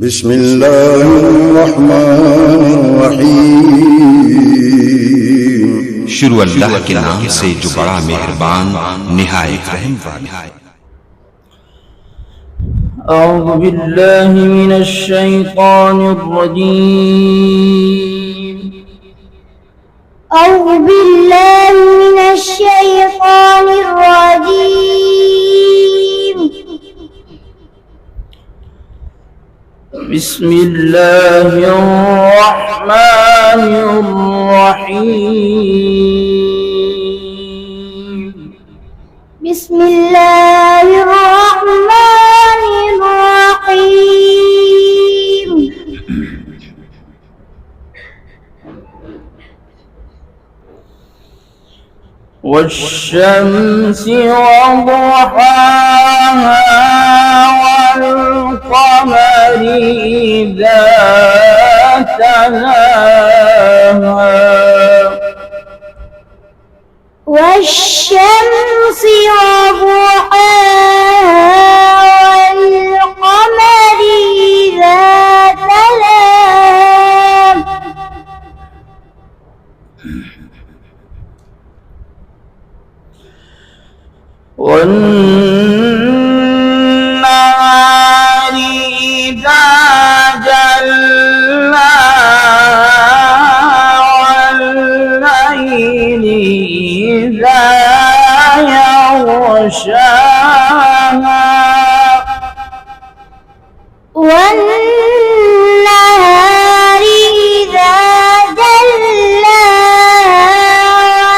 بسم الله الرحمن الرحیم۔ شروع اللہ کے نام سے جو بڑا مہربان نہایت رحم والا ہے۔ اعوذ باللہ من الشیطان الرجیم۔ أعوذ بالله من الشيطان الرجيم. بسم الله الرحمن الرحيم. بسم الله الرحمن الرحيم. والشمس وضحاها والقمر إذا تلاها والشمس وضحاها والقمر إذا تلاها والنهار إذا جلاها والليل إذا يغشاها والنهار إذا جلاها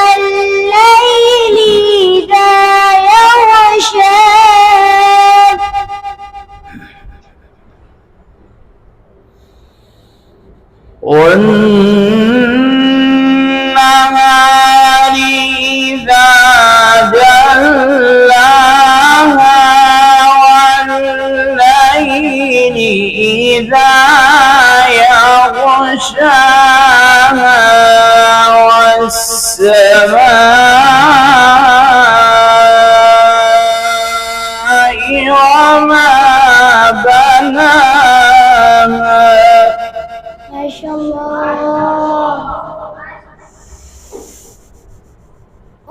والليل إذا يغشاها والنهار إذا جلاها والليل إذا يغشاها والسماء وما بناها. ما شاء الله.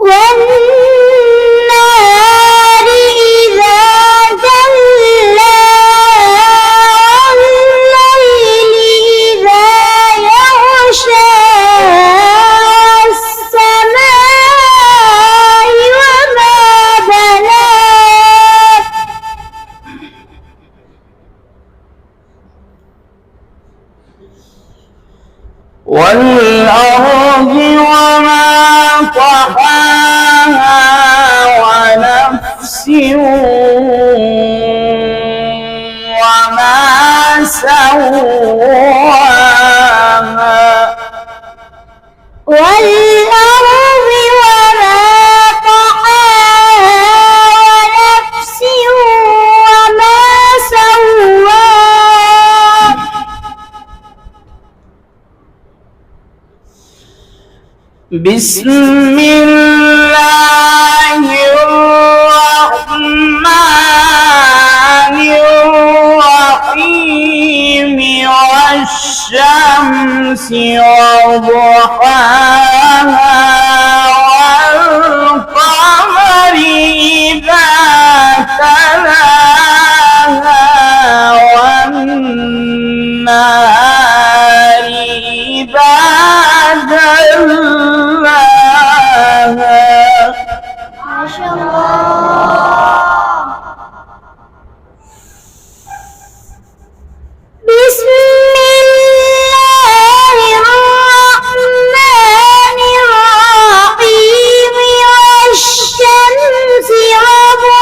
والنهار إذا جلاها والليل إذا يغشاها والسماء وما بناها والأرض وما طحاها ونفس وما سواها والأرض وما طحاها ونفس وما سواها بسم الله الرحمن الرحيم. والشمس وضحاها والقمر إذا تلاها والنهار إذا جلاها. ما شاء الله. بسم الله الرحمن الرحيم. والشمس وضحاها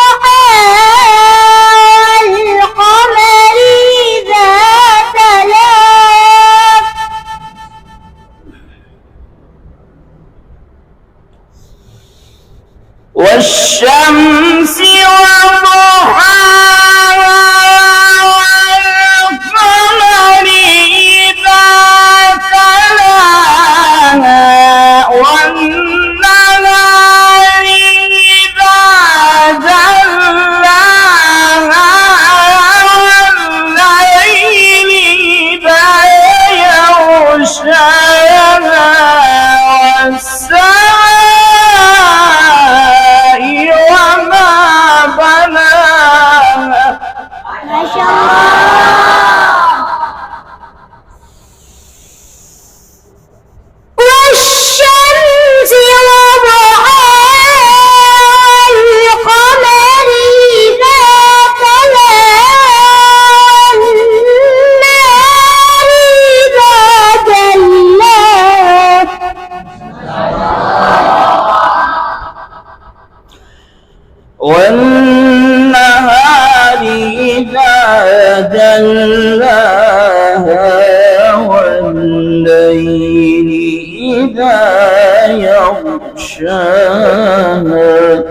يغشاها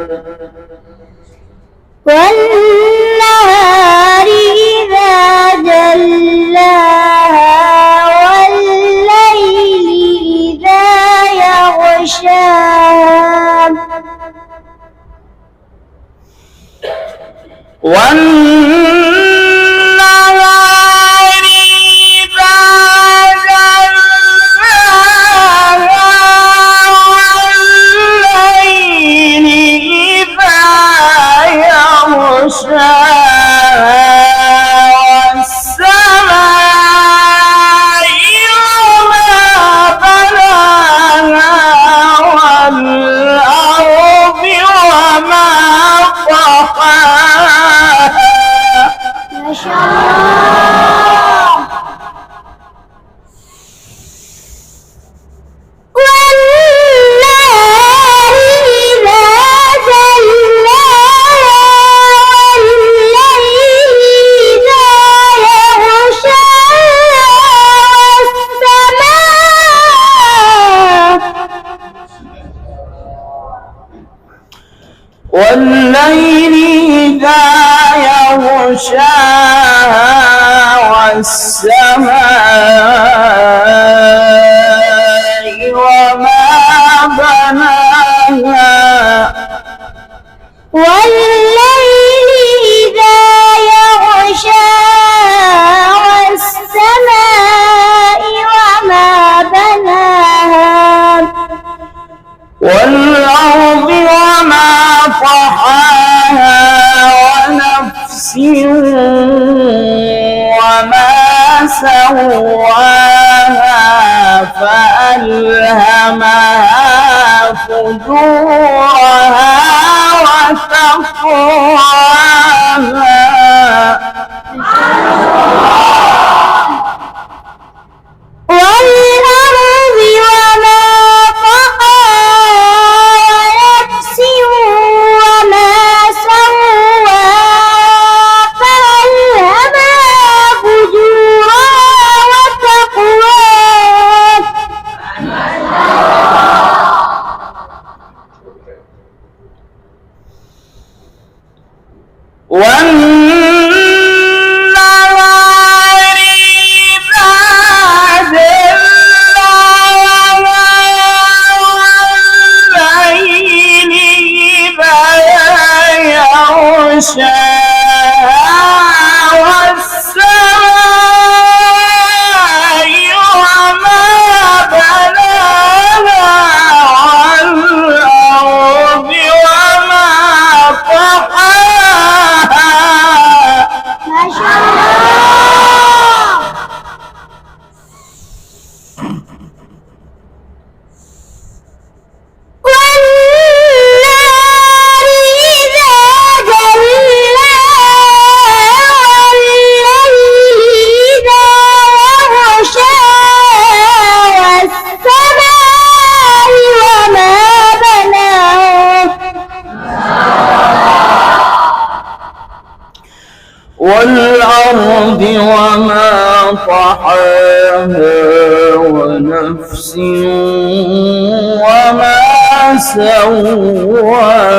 والنهار إذا جلاها والليل إذا يغشاها والنهار إذا جلاها والليل إذا يغشاها والسماء وما بناها والأرض وما طحاها. ما شاء الله. والنهار إذا جلاها والليل إذا يغشاها والليل إذا يغشاها والسماء وما بناها والليل إذا يغشاها والسماء وما بناها والأرض وما طحاها ونفس وما سواها فألهمها فجورها وتقواها. والأرض وما طحاها ونفس وما سواها فألهمها فجورها وتقواها. والنهار إذا جلاها والليل إذا يغشاها والسماء وما بناها والأرض وما طحاها. ما شاء الله. والنهار إذا جلاها والليل إذا يغشاها والسماء وما بناها والأرض وما طحاها ونفس وما سواها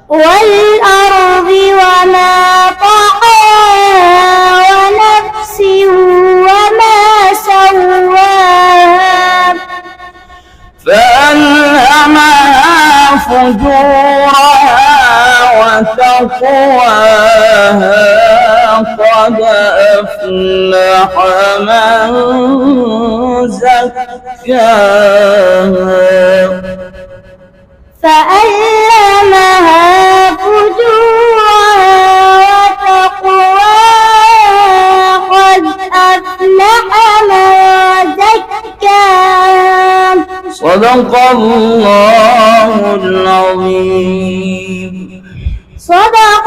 والأرض وما طحاها ونفس وما سواها فألهمها فجورها وتقواها قد أفلح من زكاها فألهمها فجورها وتقواها قد أفلح من زكاها. صدق الله العظيم. صدق